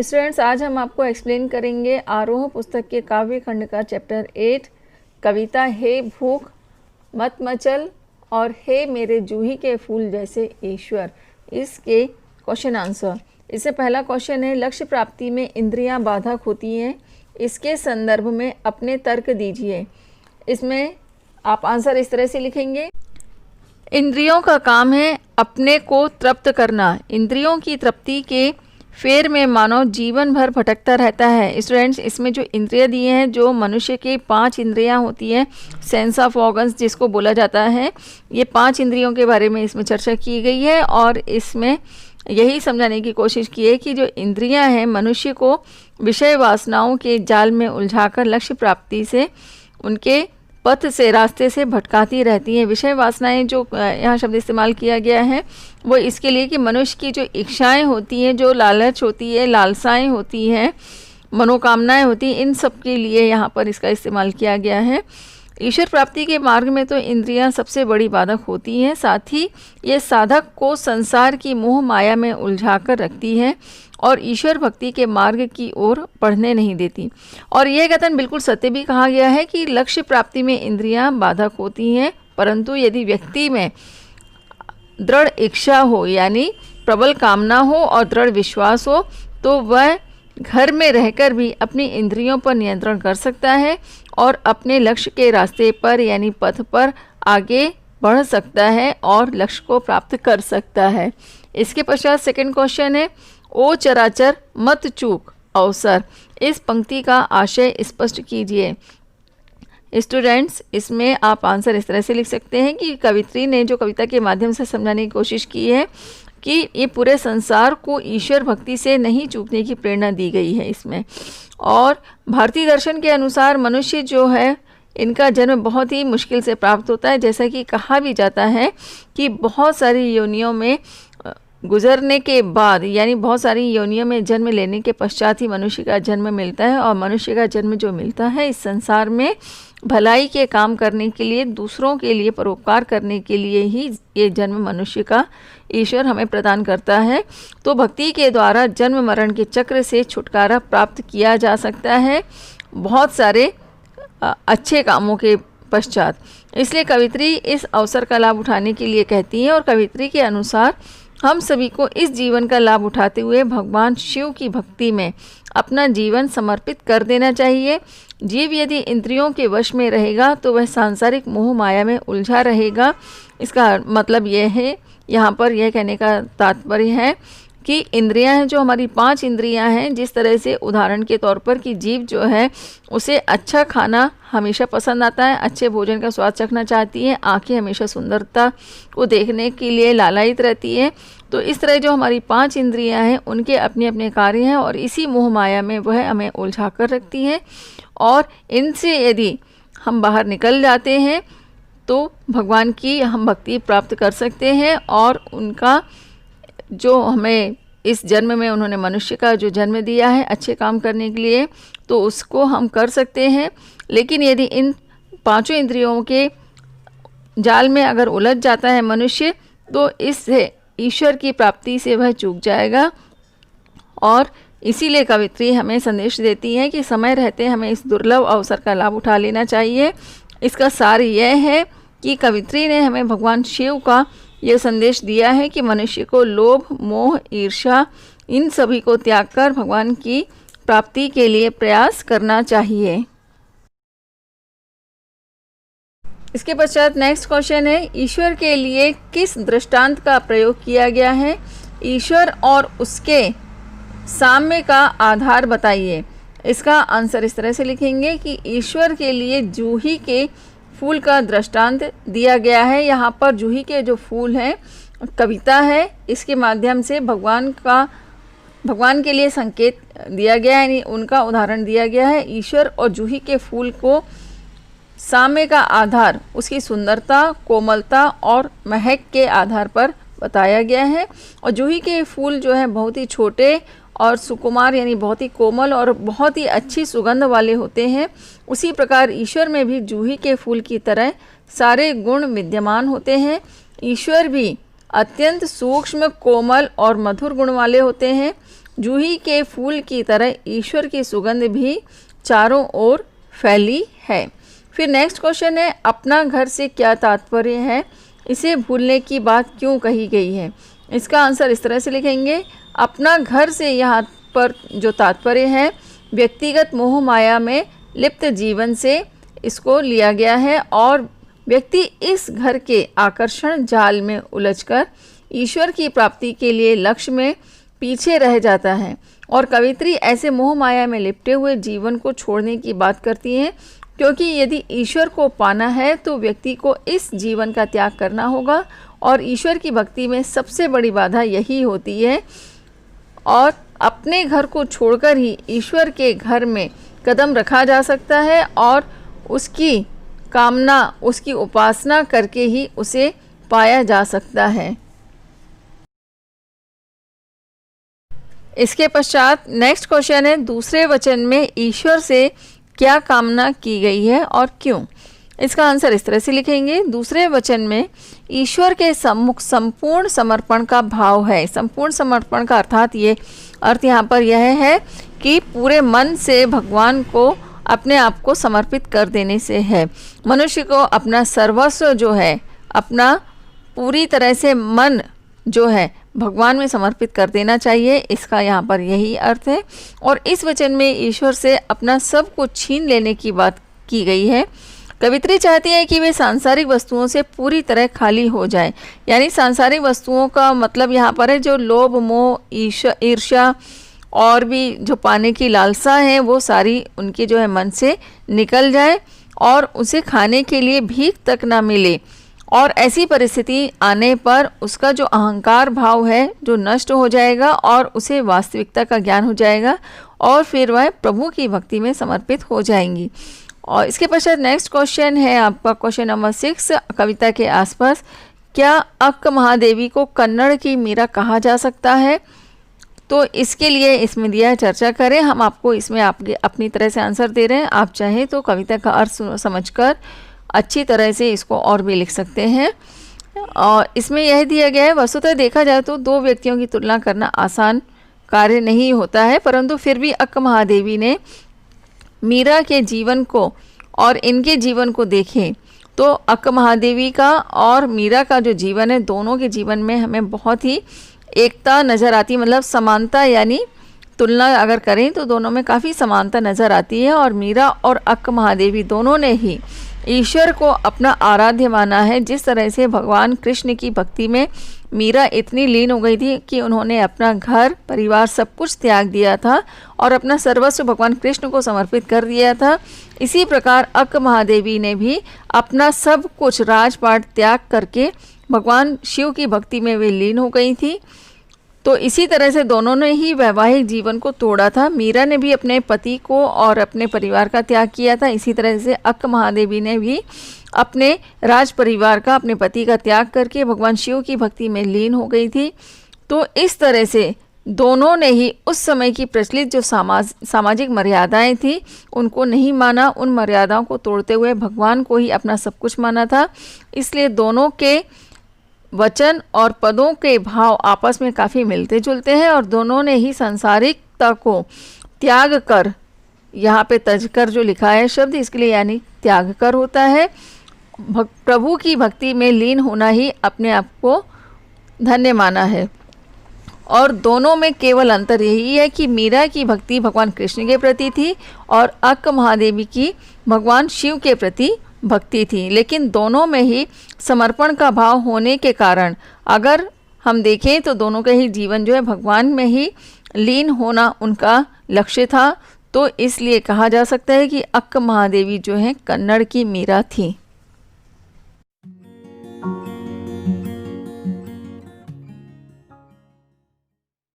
Students, आज हम आपको एक्सप्लेन करेंगे आरोह पुस्तक के काव्य खंड का चैप्टर 8 कविता हे भूख मत मचल और हे मेरे जूही के फूल जैसे ईश्वर। इसके क्वेश्चन आंसर। इससे पहला क्वेश्चन है, लक्ष्य प्राप्ति में इंद्रियां बाधक होती हैं, इसके संदर्भ में अपने तर्क दीजिए। इसमें आप आंसर इस तरह से लिखेंगे, इंद्रियों का काम है अपने को तृप्त करना। इंद्रियों की तृप्ति के फेर में मानव जीवन भर भटकता रहता है। स्टूडेंट्स, इसमें जो इंद्रियां दिए हैं, जो मनुष्य के 5 इंद्रियां होती हैं, सेंस ऑफ ऑर्गन्स जिसको बोला जाता है, ये 5 इंद्रियों के बारे में इसमें चर्चा की गई है और इसमें यही समझाने की कोशिश की है कि जो इंद्रियां हैं मनुष्य को विषय वासनाओं के जाल में उलझाकर लक्ष्य प्राप्ति से उनके पथ से रास्ते से भटकाती रहती हैं। विषय वासनाएं जो यहाँ शब्द इस्तेमाल किया गया है वो इसके लिए कि मनुष्य की जो इच्छाएं होती हैं, जो लालच होती है, लालसाएं होती हैं, मनोकामनाएं होती हैं, इन सब के लिए यहाँ पर इसका इस्तेमाल किया गया है। ईश्वर प्राप्ति के मार्ग में तो इंद्रियां सबसे बड़ी बाधक होती हैं, साथ ही ये साधक को संसार की मोह माया में उलझाकर रखती है और ईश्वर भक्ति के मार्ग की ओर बढ़ने नहीं देती। और यह कथन बिल्कुल सत्य भी कहा गया है कि लक्ष्य प्राप्ति में इंद्रियां बाधक होती हैं, परंतु यदि व्यक्ति में दृढ़ इच्छा हो, यानी प्रबल कामना हो और दृढ़ विश्वास हो, तो वह घर में रहकर भी अपनी इंद्रियों पर नियंत्रण कर सकता है और अपने लक्ष्य के रास्ते पर यानी पथ पर आगे बढ़ सकता है और लक्ष्य को प्राप्त कर सकता है। इसके पश्चात सेकंड क्वेश्चन है, ओ चराचर मत चूक अवसर। इस पंक्ति का आशय स्पष्ट कीजिए। स्टूडेंट्स, इसमें आप आंसर इस तरह से लिख सकते हैं कि कवित्री ने जो कविता के माध्यम से समझाने की कोशिश की है कि ये पूरे संसार को ईश्वर भक्ति से नहीं चूकने की प्रेरणा दी गई है इसमें। और भारतीय दर्शन के अनुसार मनुष्य जो है, इनका जन्म बहुत ही मुश्किल से प्राप्त होता है। जैसा कि कहा भी जाता है कि बहुत सारी योनियों में गुजरने के बाद, यानी बहुत सारी योनियों में जन्म लेने के पश्चात ही मनुष्य का जन्म मिलता है। और मनुष्य का जन्म जो मिलता है इस संसार में भलाई के काम करने के लिए, दूसरों के लिए परोपकार करने के लिए ही ये जन्म मनुष्य का ईश्वर हमें प्रदान करता है। तो भक्ति के द्वारा जन्म मरण के चक्र से छुटकारा प्राप्त किया जा सकता है बहुत सारे अच्छे कामों के पश्चात। इसलिए कवित्री इस अवसर का लाभ उठाने के लिए कहती है और कवित्री के अनुसार हम सभी को इस जीवन का लाभ उठाते हुए भगवान शिव की भक्ति में अपना जीवन समर्पित कर देना चाहिए। जीव यदि इंद्रियों के वश में रहेगा तो वह सांसारिक मोह माया में उलझा रहेगा। इसका मतलब यह है, यहाँ पर यह कहने का तात्पर्य है कि इंद्रियां हैं, जो हमारी 5 इंद्रियां हैं, जिस तरह से उदाहरण के तौर पर कि जीव जो है उसे अच्छा खाना हमेशा पसंद आता है, अच्छे भोजन का स्वाद चखना चाहती है, आंखें हमेशा सुंदरता को देखने के लिए लालायित रहती है। तो इस तरह जो हमारी 5 इंद्रियां हैं उनके अपने अपने कार्य हैं और इसी मोह माया में वह हमें उलझा कर रखती है। और इनसे यदि हम बाहर निकल जाते हैं तो भगवान की हम भक्ति प्राप्त कर सकते हैं और उनका जो हमें इस जन्म में उन्होंने मनुष्य का जो जन्म दिया है अच्छे काम करने के लिए, तो उसको हम कर सकते हैं। लेकिन यदि इन 5 इंद्रियों के जाल में अगर उलझ जाता है मनुष्य, तो इससे ईश्वर की प्राप्ति से वह चूक जाएगा। और इसीलिए कवित्री हमें संदेश देती है कि समय रहते हमें इस दुर्लभ अवसर का लाभ उठा लेना चाहिए। इसका सार यह है कि कवित्री ने हमें भगवान शिव का यह संदेश दिया है कि मनुष्य को लोभ, मोह, ईर्ष्या इन सभी को त्याग कर भगवान की प्राप्ति के लिए प्रयास करना चाहिए। इसके पश्चात नेक्स्ट क्वेश्चन है, ईश्वर के लिए किस दृष्टांत का प्रयोग किया गया है? ईश्वर और उसके साम्य का आधार बताइए। इसका आंसर इस तरह से लिखेंगे कि ईश्वर के लिए जूही के फूल का दृष्टांत दिया गया है। यहाँ पर जूही के जो फूल हैं कविता है, इसके माध्यम से भगवान के लिए संकेत दिया गया है, यानी उनका उदाहरण दिया गया है। ईश्वर और जूही के फूल को साम्य का आधार उसकी सुंदरता, कोमलता और महक के आधार पर बताया गया है। और जूही के फूल जो है बहुत ही छोटे और सुकुमार, यानी बहुत ही कोमल और बहुत ही अच्छी सुगंध वाले होते हैं। उसी प्रकार ईश्वर में भी जूही के फूल की तरह सारे गुण विद्यमान होते हैं। ईश्वर भी अत्यंत सूक्ष्म, कोमल और मधुर गुण वाले होते हैं। जूही के फूल की तरह ईश्वर की सुगंध भी चारों ओर फैली है। फिर नेक्स्ट क्वेश्चन है, अपना घर से क्या तात्पर्य है, इसे भूलने की बात क्यों कही गई है। इसका आंसर इस तरह से लिखेंगे, अपना घर से यहाँ पर जो तात्पर्य है व्यक्तिगत मोह माया में लिप्त जीवन से इसको लिया गया है और व्यक्ति इस घर के आकर्षण जाल में उलझकर ईश्वर की प्राप्ति के लिए लक्ष्य में पीछे रह जाता है। और कवित्री ऐसे मोह माया में लिपटे हुए जीवन को छोड़ने की बात करती हैं, क्योंकि यदि ईश्वर को पाना है तो व्यक्ति को इस जीवन का त्याग करना होगा और ईश्वर की भक्ति में सबसे बड़ी बाधा यही होती है। और अपने घर को छोड़कर ही ईश्वर के घर में कदम रखा जा सकता है और उसकी कामना, उसकी उपासना करके ही उसे पाया जा सकता है। इसके पश्चात नेक्स्ट क्वेश्चन है, दूसरे वचन में ईश्वर से क्या कामना की गई है और क्यों। इसका आंसर इस तरह से लिखेंगे, दूसरे वचन में ईश्वर के सम्मुख संपूर्ण समर्पण का भाव है। संपूर्ण समर्पण का अर्थात ये अर्थ यहाँ पर यह है कि पूरे मन से भगवान को अपने आप को समर्पित कर देने से है। मनुष्य को अपना सर्वस्व जो है, अपना पूरी तरह से मन जो है भगवान में समर्पित कर देना चाहिए, इसका यहाँ पर यही अर्थ है। और इस वचन में ईश्वर से अपना सब कुछ छीन लेने की बात की गई है। कवित्री चाहती है कि वे सांसारिक वस्तुओं से पूरी तरह खाली हो जाए, यानी सांसारिक वस्तुओं का मतलब यहाँ पर है जो लोभ, मोह, ईर्ष्या और भी जो पाने की लालसा है वो सारी उनके जो है मन से निकल जाए और उसे खाने के लिए भीख तक ना मिले। और ऐसी परिस्थिति आने पर उसका जो अहंकार भाव है जो नष्ट हो जाएगा और उसे वास्तविकता का ज्ञान हो जाएगा और फिर वह प्रभु की भक्ति में समर्पित हो जाएंगी। और इसके पश्चात नेक्स्ट क्वेश्चन है आपका क्वेश्चन नंबर 6 कविता के आसपास, क्या अक्क महादेवी को कन्नड़ की मीरा कहा जा सकता है। तो इसके लिए इसमें दिया चर्चा करें, हम आपको इसमें आपके अपनी तरह से आंसर दे रहे हैं। आप चाहें तो कविता का अर्थ समझकर अच्छी तरह से इसको और भी लिख सकते हैं। और इसमें यह दिया गया है, वस्तुतः देखा जाए तो दो व्यक्तियों की तुलना करना आसान कार्य नहीं होता है, परंतु फिर भी अक्क महादेवी ने मीरा के जीवन को और इनके जीवन को देखें तो अक्क महादेवी का और मीरा का जो जीवन है, दोनों के जीवन में हमें बहुत ही एकता नज़र आती है, मतलब समानता, यानी तुलना अगर करें तो दोनों में काफ़ी समानता नज़र आती है। और मीरा और अक्क महादेवी दोनों ने ही ईश्वर को अपना आराध्य माना है। जिस तरह से भगवान कृष्ण की भक्ति में मीरा इतनी लीन हो गई थी कि उन्होंने अपना घर परिवार सब कुछ त्याग दिया था और अपना सर्वस्व भगवान कृष्ण को समर्पित कर दिया था, इसी प्रकार अक्क महादेवी ने भी अपना सब कुछ राजपाट त्याग करके भगवान शिव की भक्ति में वे लीन हो गई थी। तो इसी तरह से दोनों ने ही वैवाहिक जीवन को तोड़ा था। मीरा ने भी अपने पति को और अपने परिवार का त्याग किया था, इसी तरह से अक्क महादेवी ने भी अपने राज परिवार का, अपने पति का त्याग करके भगवान शिव की भक्ति में लीन हो गई थी। तो इस तरह से दोनों ने ही उस समय की प्रचलित जो सामाजिक मर्यादाएं थी उनको नहीं माना, उन मर्यादाओं को तोड़ते हुए भगवान को ही अपना सब कुछ माना था। इसलिए दोनों के वचन और पदों के भाव आपस में काफ़ी मिलते जुलते हैं और दोनों ने ही सांसारिकता को त्याग कर, यहाँ पे तज कर जो लिखा है शब्द, इसके लिए यानी त्याग कर होता है, प्रभु की भक्ति में लीन होना ही अपने आप को धन्य माना है। और दोनों में केवल अंतर यही है कि मीरा की भक्ति भगवान कृष्ण के प्रति थी और अक्क महादेवी की भगवान शिव के प्रति भक्ति थी, लेकिन दोनों में ही समर्पण का भाव होने के कारण अगर हम देखें तो दोनों का ही जीवन जो है भगवान में ही लीन होना उनका लक्ष्य था। तो इसलिए कहा जा सकता है कि अक्क महादेवी जो है कन्नड़ की मीरा थी।